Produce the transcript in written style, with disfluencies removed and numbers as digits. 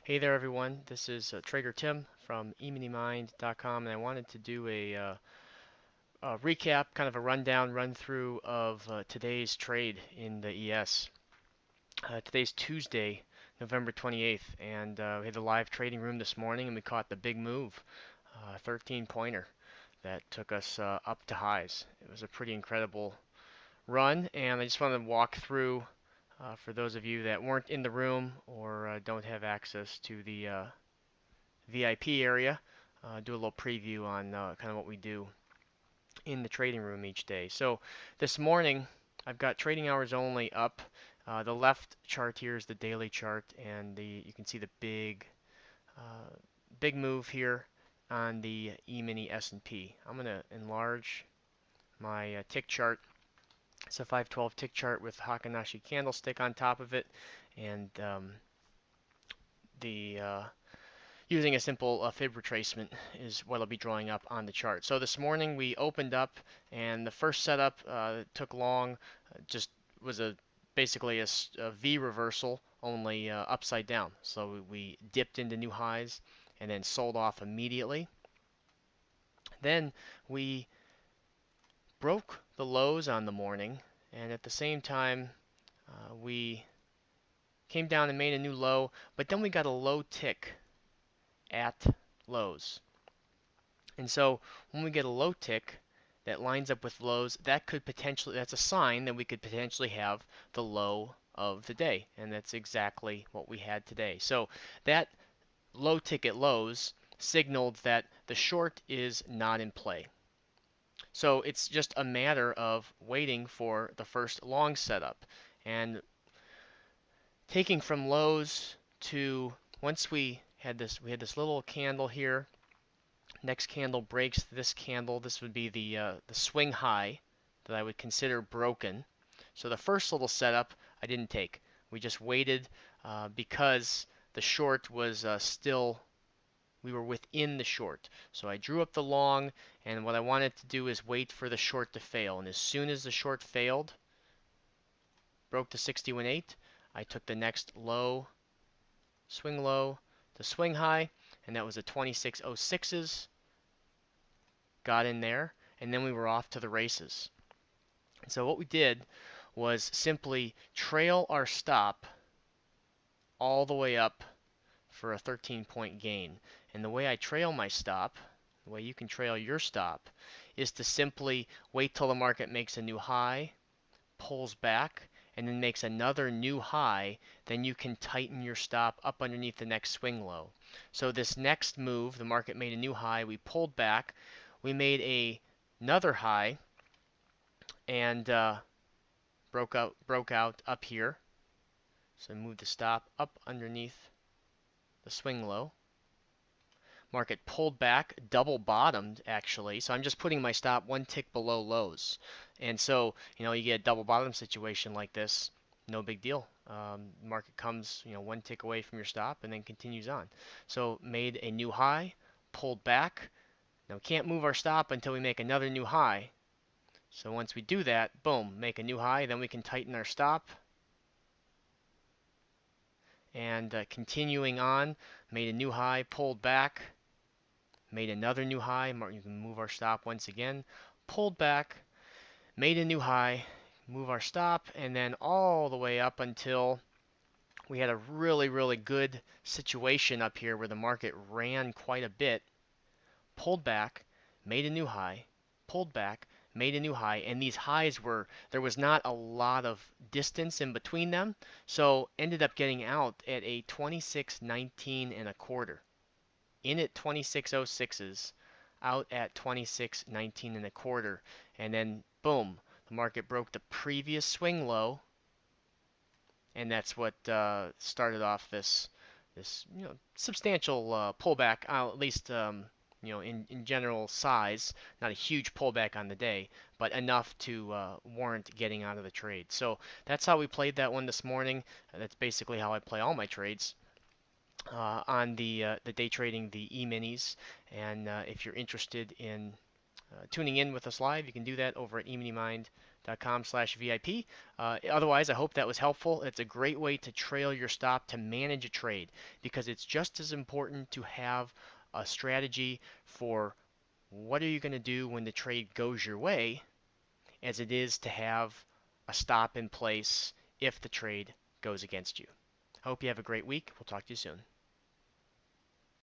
Hey there, everyone. This is Trader Tim from eMiniMind.com, and I wanted to do a recap, kind of a rundown, run through of today's trade in the ES. Today's Tuesday, November 28th, and we had the live trading room this morning, and we caught the big move, 13 pointer that took us up to highs. It was a pretty incredible run, and I just wanted to walk through for those of you that weren't in the room or don't have access to the VIP area, do a little preview on kind of what we do in the trading room each day. So this morning, I've got trading hours only up. The left chart here is the daily chart, and you can see the uh, big move here on the E-mini S&P. I'm going to enlarge my tick chart. It's a 512 tick chart with Heikin-Ashi candlestick on top of it, and the using a simple fib retracement is what I'll be drawing up on the chart. So this morning we opened up, and the first setup took long, just was basically a V reversal, only upside down. So we dipped into new highs and then sold off immediately. Then we broke the lows on the morning, and at the same time we came down and made a new low, but then we got a low tick at lows. And so when we get a low tick that lines up with lows, that's a sign that we could potentially have the low of the day. And that's exactly what we had today. So that low tick at lows signaled that the short is not in play. So it's just a matter of waiting for the first long setup. And taking from lows to once we had this little candle here. Next candle breaks this candle. This would be the swing high that I would consider broken. So the first little setup I didn't take. We just waited because the short was we were within the short. So I drew up the long, and what I wanted to do is wait for the short to fail. And as soon as the short failed, broke the 61.8, I took the next low, swing low, to swing high, and that was a 26.06s. Got in there, and then we were off to the races. And so what we did was simply trail our stop all the way up for a 13-point gain. And the way I trail my stop, the way you can trail your stop, is to simply wait till the market makes a new high, pulls back, and then makes another new high. Then you can tighten your stop up underneath the next swing low. So this next move, the market made a new high, we pulled back, we made another high, and broke out up here. So move the stop up underneath the swing low. Market pulled back, double bottomed actually. So I'm just putting my stop one tick below lows. And so, you get a double bottom situation like this, no big deal. Market comes, one tick away from your stop and then continues on. So made a new high, pulled back. Now we can't move our stop until we make another new high. So once we do that, boom, make a new high, then we can tighten our stop. And continuing on, made a new high, pulled back, made another new high. You can move our stop once again, pulled back, made a new high, move our stop, and then all the way up until we had a really, really good situation up here where the market ran quite a bit, pulled back, made a new high, pulled back, made a new high, and these highs there was not a lot of distance in between them, so ended up getting out at a 26.19 and a quarter. In at 26.06s, out at 26.19 and a quarter, and then boom, the market broke the previous swing low, and that's what started off this substantial pullback, at least in general size, not a huge pullback on the day, but enough to warrant getting out of the trade. So that's how we played that one this morning. That's basically how I play all my trades on the day trading the E-minis. And if you're interested in tuning in with us live. You can do that over at emoneymind.com/VIP. Otherwise, I hope that was helpful. It's a great way to trail your stop to manage a trade because it's just as important to have a strategy for what are you going to do when the trade goes your way as it is to have a stop in place if the trade goes against you. Hope you have a great week. We'll talk to you soon.